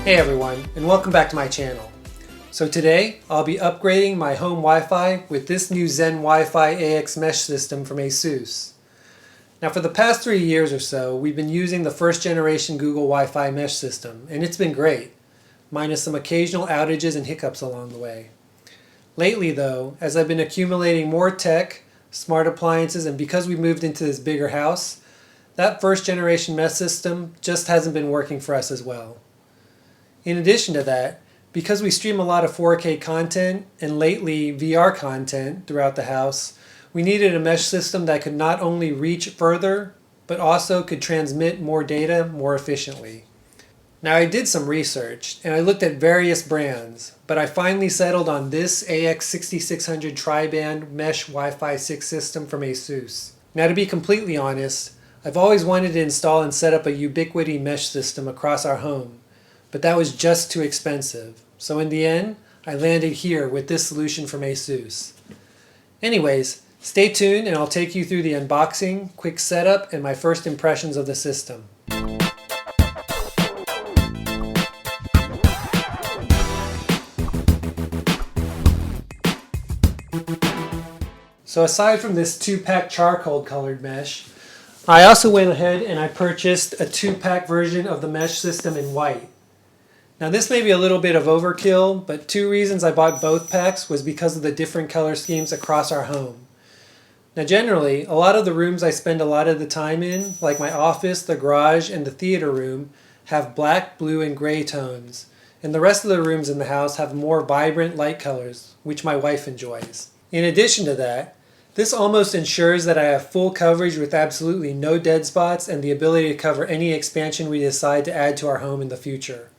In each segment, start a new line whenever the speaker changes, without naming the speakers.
Hey everyone, and welcome back to my channel. So today, I'll be upgrading my home Wi-Fi with this new ZenWifi AX Mesh system from Asus. Now for the past 3 years or so, we've been using the first generation Google Wi-Fi Mesh system, and it's been great, minus some occasional outages and hiccups along the way. Lately though, as I've been accumulating more tech, smart appliances, and because we moved into this bigger house, that first generation Mesh system just hasn't been working for us as well. In addition to that, because we stream a lot of 4K content and lately VR content throughout the house, we needed a mesh system that could not only reach further, but also could transmit more data more efficiently. Now I did some research and I looked at various brands, but I finally settled on this AX6600 tri-band mesh Wi-Fi 6 system from Asus. Now to be completely honest, I've always wanted to install and set up a Ubiquiti mesh system across our home, but that was just too expensive. So in the end, I landed here with this solution from Asus. Anyways, stay tuned and I'll take you through the unboxing, quick setup, and my first impressions of the system. So aside from this 2-pack charcoal colored mesh, I also went ahead and I purchased a 2-pack version of the mesh system in white. Now this may be a little bit of overkill, but 2 reasons I bought both packs was because of the different color schemes across our home. Now generally, a lot of the rooms I spend a lot of the time in, like my office, the garage, and the theater room, have black, blue, and gray tones, and the rest of the rooms in the house have more vibrant light colors, which my wife enjoys. In addition to that, this almost ensures that I have full coverage with absolutely no dead spots and the ability to cover any expansion we decide to add to our home in the future.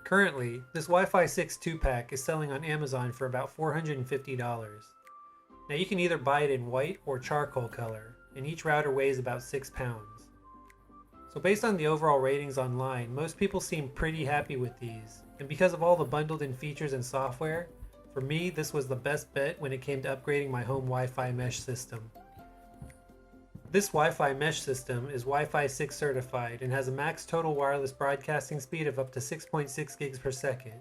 Currently, this Wi-Fi 6 2-pack is selling on Amazon for about $450. Now you can either buy it in white or charcoal color, and each router weighs about 6 pounds. So based on the overall ratings online, most people seem pretty happy with these, and because of all the bundled in features and software, for me this was the best bet when it came to upgrading my home Wi-Fi mesh system. This Wi-Fi mesh system is Wi-Fi 6 certified and has a max total wireless broadcasting speed of up to 6.6 gigs per second,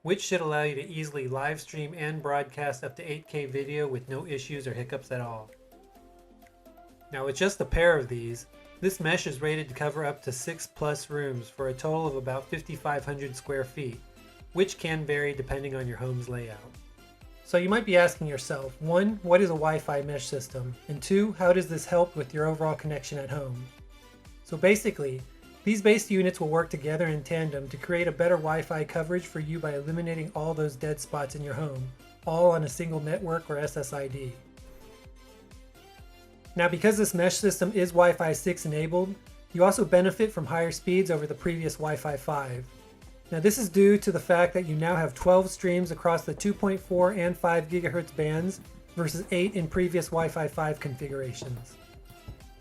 which should allow you to easily live stream and broadcast up to 8K video with no issues or hiccups at all. Now with just a pair of these, this mesh is rated to cover up to 6+ rooms for a total of about 5,500 square feet, which can vary depending on your home's layout. So you might be asking yourself, 1, what is a Wi-Fi mesh system? And 2, how does this help with your overall connection at home? So basically, these base units will work together in tandem to create a better Wi-Fi coverage for you by eliminating all those dead spots in your home, all on a single network or SSID. Now because this mesh system is Wi-Fi 6 enabled, you also benefit from higher speeds over the previous Wi-Fi 5. Now this is due to the fact that you now have 12 streams across the 2.4 and 5 GHz bands versus 8 in previous Wi-Fi 5 configurations.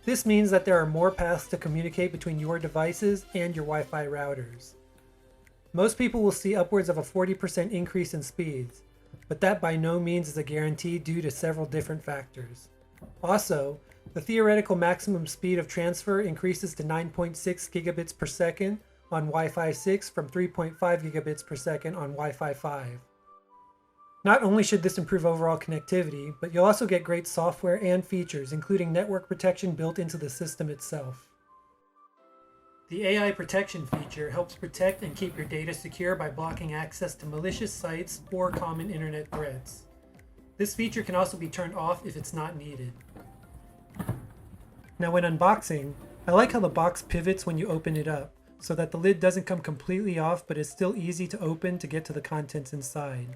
This means that there are more paths to communicate between your devices and your Wi-Fi routers. Most people will see upwards of a 40% increase in speeds, but that by no means is a guarantee due to several different factors. Also, the theoretical maximum speed of transfer increases to 9.6 gigabits per second on Wi-Fi 6 from 3.5 gigabits per second on Wi-Fi 5. Not only should this improve overall connectivity, but you'll also get great software and features, including network protection built into the system itself. The AI protection feature helps protect and keep your data secure by blocking access to malicious sites or common internet threats. This feature can also be turned off if it's not needed. Now when unboxing, I like how the box pivots when you open it up, so that the lid doesn't come completely off but is still easy to open to get to the contents inside.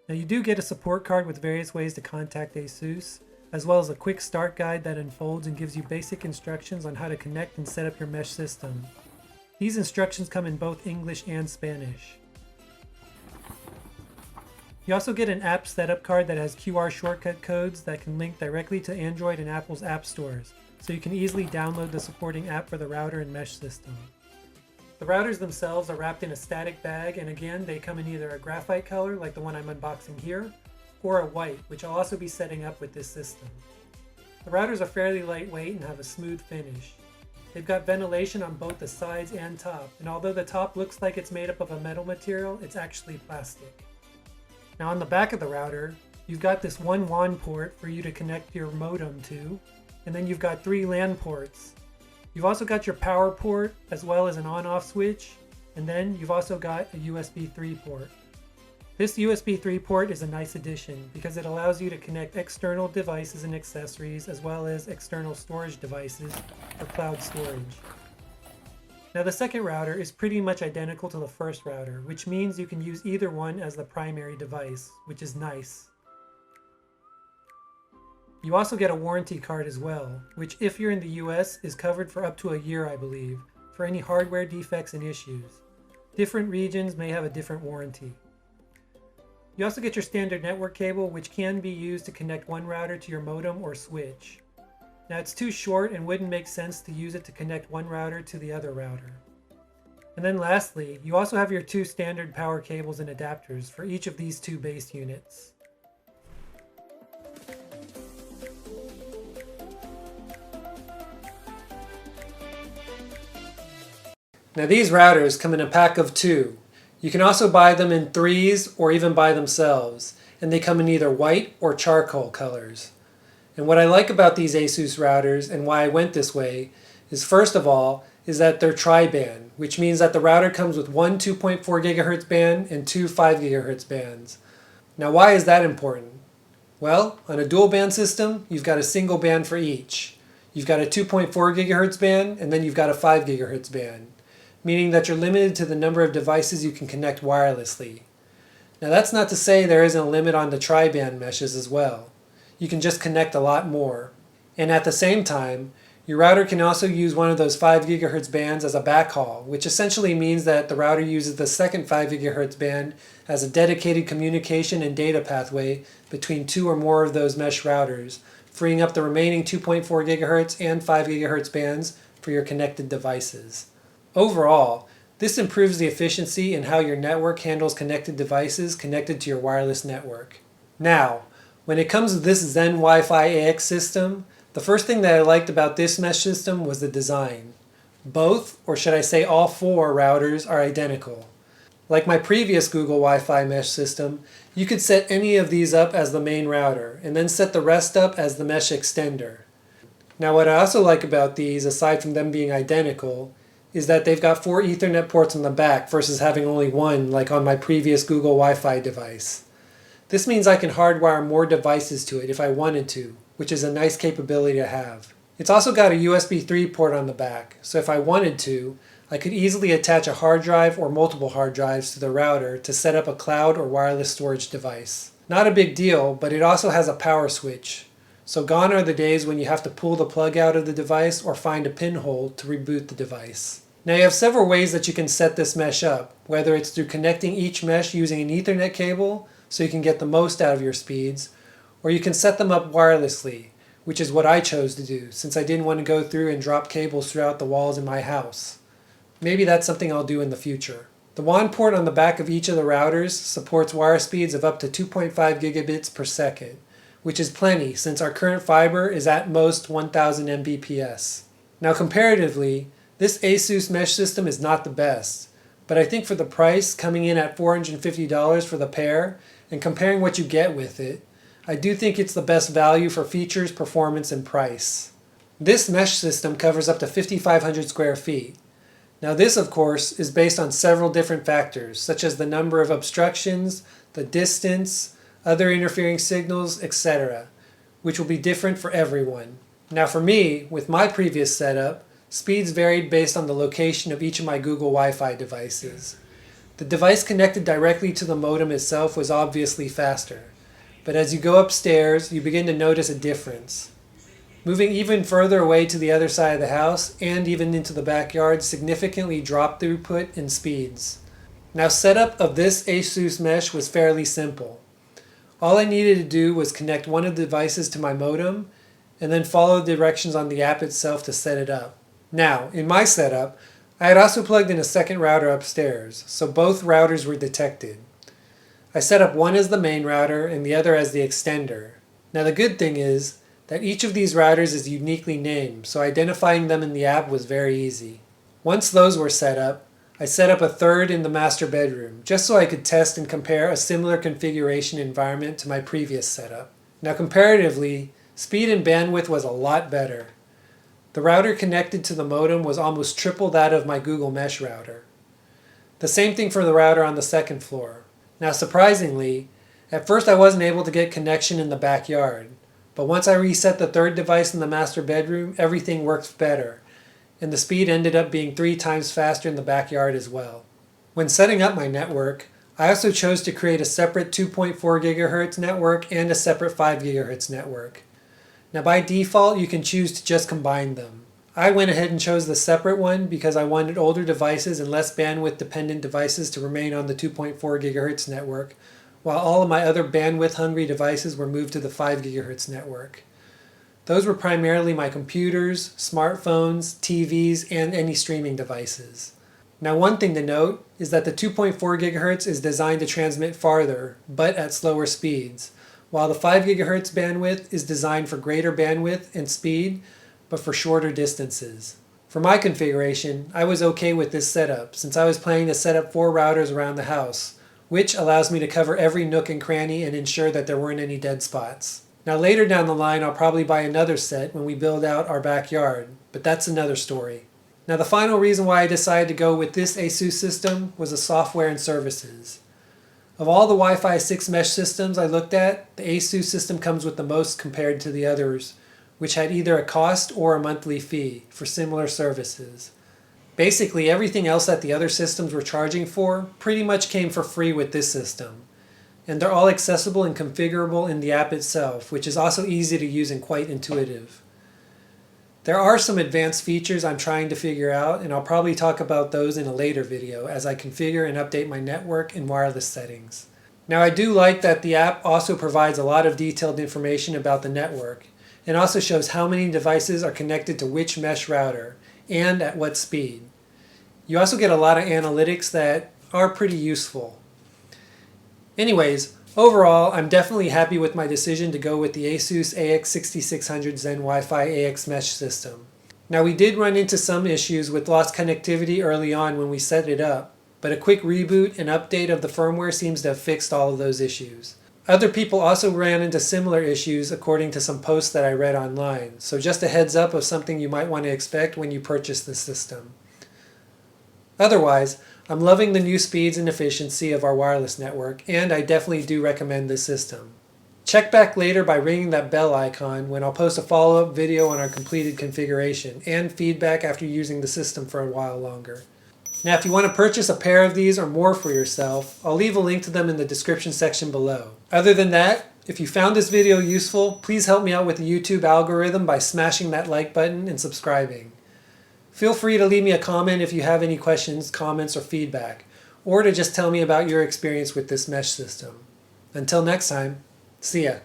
Now you do get a support card with various ways to contact Asus, as well as a quick start guide that unfolds and gives you basic instructions on how to connect and set up your mesh system. These instructions come in both English and Spanish. You also get an app setup card that has QR shortcut codes that can link directly to Android and Apple's app stores, so you can easily download the supporting app for the router and mesh system. The routers themselves are wrapped in a static bag, and again they come in either a graphite color like the one I'm unboxing here, or a white, which I'll also be setting up with this system. The routers are fairly lightweight and have a smooth finish. They've got ventilation on both the sides and top, and although the top looks like it's made up of a metal material, it's actually plastic. Now on the back of the router, you've got this one WAN port for you to connect your modem to, and then you've got 3 LAN ports. You've also got your power port as well as an on-off switch, and then you've also got a USB 3 port. This USB 3 port is a nice addition because it allows you to connect external devices and accessories as well as external storage devices for cloud storage. Now the second router is pretty much identical to the first router, which means you can use either one as the primary device, which is nice. You also get a warranty card as well, which if you're in the US is covered for up to a year, I believe, for any hardware defects and issues. Different regions may have a different warranty. You also get your standard network cable, which can be used to connect one router to your modem or switch. Now it's too short and wouldn't make sense to use it to connect one router to the other router. And then lastly, you also have your 2 standard power cables and adapters for each of these 2 base units. Now these routers come in a pack of 2. You can also buy them in 3s or even by themselves, and they come in either white or charcoal colors. And what I like about these Asus routers and why I went this way is first of all is that they're tri-band, which means that the router comes with one 2.4 GHz band and 2 5 GHz bands. Now why is that important? Well, on a dual band system, you've got a single band for each. You've got a 2.4 GHz band and then you've got a 5 GHz band, meaning that you're limited to the number of devices you can connect wirelessly. Now that's not to say there isn't a limit on the tri-band meshes as well. You can just connect a lot more. And at the same time, your router can also use one of those 5 GHz bands as a backhaul, which essentially means that the router uses the second 5 GHz band as a dedicated communication and data pathway between 2 or more of those mesh routers, freeing up the remaining 2.4 GHz and 5 GHz bands for your connected devices. Overall, this improves the efficiency in how your network handles connected devices connected to your wireless network. Now, when it comes to this ZenWifi AX system, the first thing that I liked about this mesh system was the design. Both, or should I say all 4 routers are identical. Like my previous Google Wi-Fi mesh system, you could set any of these up as the main router, and then set the rest up as the mesh extender. Now what I also like about these, aside from them being identical, is that they've got 4 Ethernet ports on the back versus having only 1 like on my previous Google Wi-Fi device. This means I can hardwire more devices to it if I wanted to, which is a nice capability to have. It's also got a USB 3 port on the back, so if I wanted to, I could easily attach a hard drive or multiple hard drives to the router to set up a cloud or wireless storage device. Not a big deal, but it also has a power switch. So gone are the days when you have to pull the plug out of the device or find a pinhole to reboot the device. Now you have several ways that you can set this mesh up, whether it's through connecting each mesh using an Ethernet cable so you can get the most out of your speeds, or you can set them up wirelessly, which is what I chose to do since I didn't want to go through and drop cables throughout the walls in my house. Maybe that's something I'll do in the future. The WAN port on the back of each of the routers supports wire speeds of up to 2.5 gigabits per second, which is plenty since our current fiber is at most 1000 Mbps. Now comparatively, this Asus mesh system is not the best, but I think for the price coming in at $450 for the pair and comparing what you get with it, I do think it's the best value for features, performance, and price. This mesh system covers up to 5,500 square feet. Now this, of course, is based on several different factors, such as the number of obstructions, the distance, other interfering signals, etc., which will be different for everyone. Now for me, with my previous setup, speeds varied based on the location of each of my Google Wi-Fi devices. The device connected directly to the modem itself was obviously faster, but as you go upstairs, you begin to notice a difference. Moving even further away to the other side of the house and even into the backyard significantly dropped throughput and speeds. Now setup of this Asus mesh was fairly simple. All I needed to do was connect one of the devices to my modem and then follow the directions on the app itself to set it up. Now, in my setup, I had also plugged in a second router upstairs, so both routers were detected. I set up one as the main router and the other as the extender. Now the good thing is, that each of these routers is uniquely named, so identifying them in the app was very easy. Once those were set up, I set up a third in the master bedroom, just so I could test and compare a similar configuration environment to my previous setup. Now comparatively, speed and bandwidth was a lot better. The router connected to the modem was almost triple that of my Google Mesh router. The same thing for the router on the second floor. Now surprisingly, at first I wasn't able to get connection in the backyard, but once I reset the third device in the master bedroom, everything worked better, and the speed ended up being 3 times faster in the backyard as well. When setting up my network, I also chose to create a separate 2.4 GHz network and a separate 5 GHz network. Now by default, you can choose to just combine them. I went ahead and chose the separate one because I wanted older devices and less bandwidth dependent devices to remain on the 2.4 GHz network, while all of my other bandwidth hungry devices were moved to the 5 GHz network. Those were primarily my computers, smartphones, TVs, and any streaming devices. Now one thing to note is that the 2.4 GHz is designed to transmit farther, but at slower speeds, while the 5 GHz bandwidth is designed for greater bandwidth and speed, but for shorter distances. For my configuration, I was okay with this setup since I was planning to set up 4 routers around the house, which allows me to cover every nook and cranny and ensure that there weren't any dead spots. Now later down the line, I'll probably buy another set when we build out our backyard, but that's another story. Now the final reason why I decided to go with this Asus system was the software and services. Of all the Wi-Fi 6 mesh systems I looked at, the Asus system comes with the most compared to the others, which had either a cost or a monthly fee for similar services. Basically, everything else that the other systems were charging for pretty much came for free with this system. And they're all accessible and configurable in the app itself, which is also easy to use and quite intuitive. There are some advanced features I'm trying to figure out, and I'll probably talk about those in a later video as I configure and update my network and wireless settings. Now I do like that the app also provides a lot of detailed information about the network, and also shows how many devices are connected to which mesh router, and at what speed. You also get a lot of analytics that are pretty useful. Anyways, overall, I'm definitely happy with my decision to go with the Asus AX6600 ZenWifi AX Mesh system. Now we did run into some issues with lost connectivity early on when we set it up, but a quick reboot and update of the firmware seems to have fixed all of those issues. Other people also ran into similar issues according to some posts that I read online, so just a heads up of something you might want to expect when you purchase this system. Otherwise, I'm loving the new speeds and efficiency of our wireless network, and I definitely do recommend this system. Check back later by ringing that bell icon when I'll post a follow-up video on our completed configuration and feedback after using the system for a while longer. Now if you want to purchase a pair of these or more for yourself, I'll leave a link to them in the description section below. Other than that, if you found this video useful, please help me out with the YouTube algorithm by smashing that like button and subscribing. Feel free to leave me a comment if you have any questions, comments, or feedback, or to just tell me about your experience with this mesh system. Until next time, see ya.